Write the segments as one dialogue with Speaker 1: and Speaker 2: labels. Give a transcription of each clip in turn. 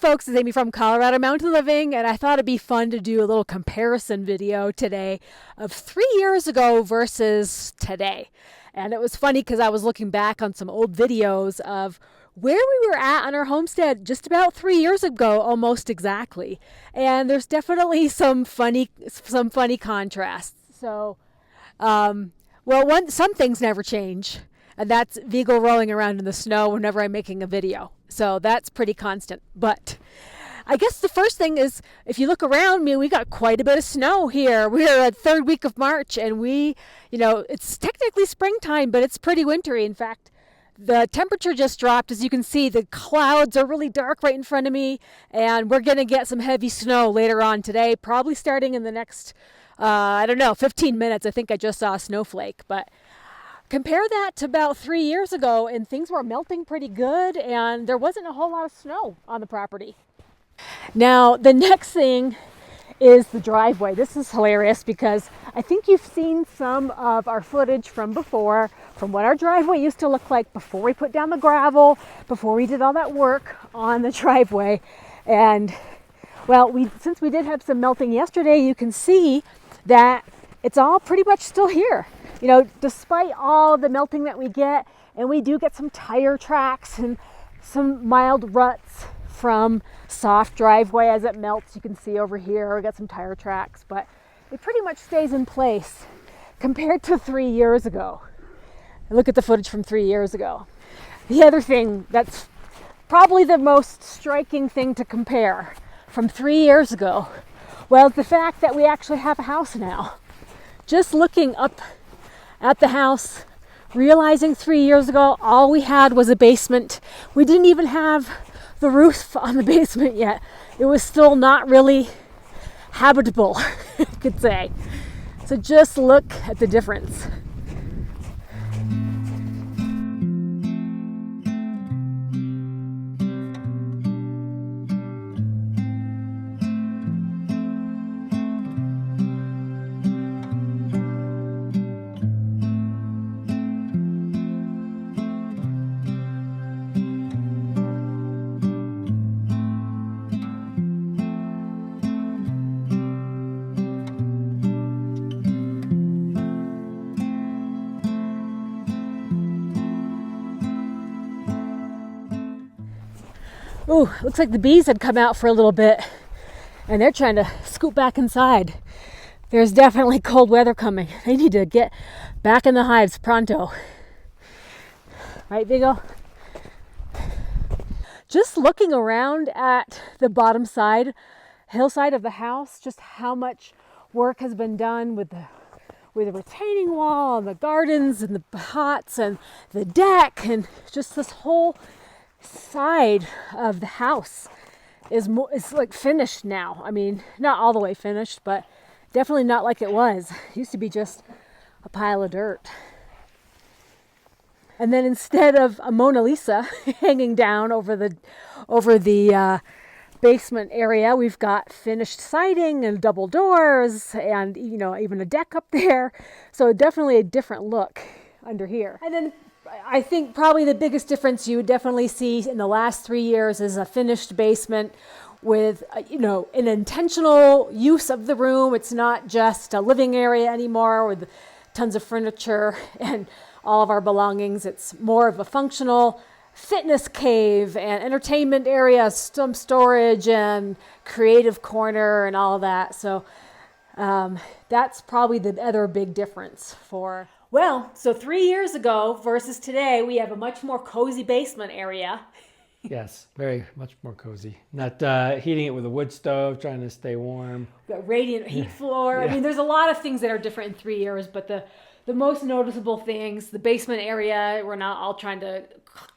Speaker 1: folks, it's Amy from Colorado Mountain Living, and I thought it'd be fun to do a little comparison video today of 3 years ago versus today. And it was funny because I was looking back on some old videos of where we were at on our homestead just about 3 years ago, almost exactly. And there's definitely some funny contrasts. So, some things never change, and that's Vigo rolling around in the snow whenever I'm making a video. So that's pretty constant. But I guess the first thing is, if you look around me, we got quite a bit of snow here. We're at third week of March, and it's technically springtime, but it's pretty wintry. In fact, the temperature just dropped. As you can see, the clouds are really dark right in front of me, and we're going to get some heavy snow later on today, probably starting in the next, 15 minutes. I think I just saw a snowflake, but compare that to about 3 years ago, and things were melting pretty good, and there wasn't a whole lot of snow on the property. Now, the next thing is the driveway. This is hilarious because I think you've seen some of our footage from before, from what our driveway used to look like before we put down the gravel, before we did all that work on the driveway. And, since we did have some melting yesterday, you can see that it's all pretty much still here. Despite all the melting that we get, and we do get some tire tracks and some mild ruts from soft driveway as it melts. You can see over here, we got some tire tracks, but it pretty much stays in place compared to 3 years ago. Look at the footage from 3 years ago. The other thing that's probably the most striking thing to compare from 3 years ago, is the fact that we actually have a house now. Just looking up at the house, realizing 3 years ago all we had was a basement. We didn't even have the roof on the basement yet. It was still not really habitable, I could say. So just look at the difference. Ooh, looks like the bees had come out for a little bit, and they're trying to scoot back inside. There's definitely cold weather coming. They need to get back in the hives pronto. Right, Vigo? Just looking around at the bottom side, hillside of the house, just how much work has been done with the retaining wall and the gardens and the pots and the deck, and just this whole side of the house is like finished now. I mean, not all the way finished, but definitely not like it was. It used to be just a pile of dirt. And then instead of a Mona Lisa hanging down over the basement area, we've got finished siding and double doors and even a deck up there. So definitely a different look under here. And then I think probably the biggest difference you would definitely see in the last 3 years is a finished basement with, an intentional use of the room. It's not just a living area anymore with tons of furniture and all of our belongings. It's more of a functional fitness cave and entertainment area, some storage and creative corner and all of that. So that's probably the other big difference for... So 3 years ago versus today, we have a much more cozy basement area.
Speaker 2: Yes, very much more cozy. Not heating it with a wood stove, trying to stay warm.
Speaker 1: Got radiant heat floor. Yeah. I mean, there's a lot of things that are different in 3 years, but the most noticeable things, the basement area, we're not all trying to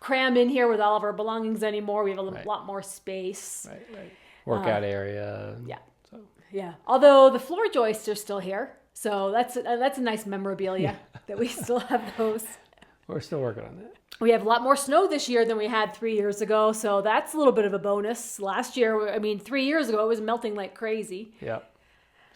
Speaker 1: cram in here with all of our belongings anymore. We have a lot more space.
Speaker 2: Right. Workout area.
Speaker 1: Yeah. Yeah. Although the floor joists are still here. So that's a nice memorabilia that we still have those.
Speaker 2: We're still working on that.
Speaker 1: We have a lot more snow this year than we had 3 years ago, so that's a little bit of a bonus. 3 years ago, it was melting like crazy.
Speaker 2: Yeah,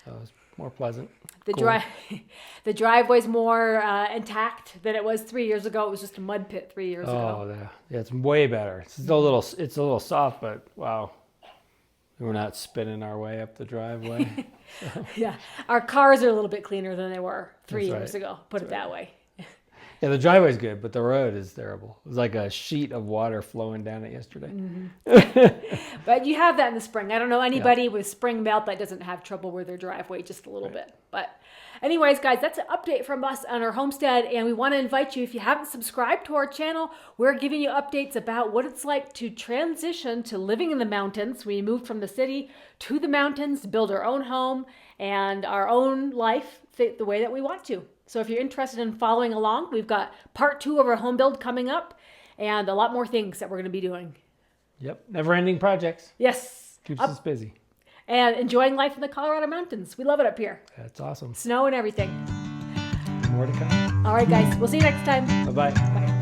Speaker 2: so it was more pleasant.
Speaker 1: The driveway's more intact than it was 3 years ago. It was just a mud pit 3 years ago.
Speaker 2: Oh, yeah, it's way better. It's a little soft, but wow. We're not spinning our way up the driveway.
Speaker 1: Yeah, our cars are a little bit cleaner than they were 3
Speaker 2: That's
Speaker 1: years
Speaker 2: right.
Speaker 1: ago. Put it that way.
Speaker 2: Yeah, the driveway's good, but the road is terrible. It was like a sheet of water flowing down it yesterday.
Speaker 1: But you have that in the spring. I don't know anybody with spring melt that doesn't have trouble with their driveway just a little bit. But anyways, guys, that's an update from us on our homestead. And we want to invite you, if you haven't subscribed to our channel, we're giving you updates about what it's like to transition to living in the mountains. We moved from the city to the mountains to build our own home and our own life the way that we want to. So if you're interested in following along, we've got part 2 of our home build coming up and a lot more things that we're going to be doing.
Speaker 2: Yep, never-ending projects.
Speaker 1: Yes.
Speaker 2: Keeps us busy.
Speaker 1: And enjoying life in the Colorado mountains. We love it up here.
Speaker 2: That's awesome.
Speaker 1: Snow and everything.
Speaker 2: More to come.
Speaker 1: All right, guys. We'll see you next time.
Speaker 2: Bye-bye.
Speaker 1: Bye.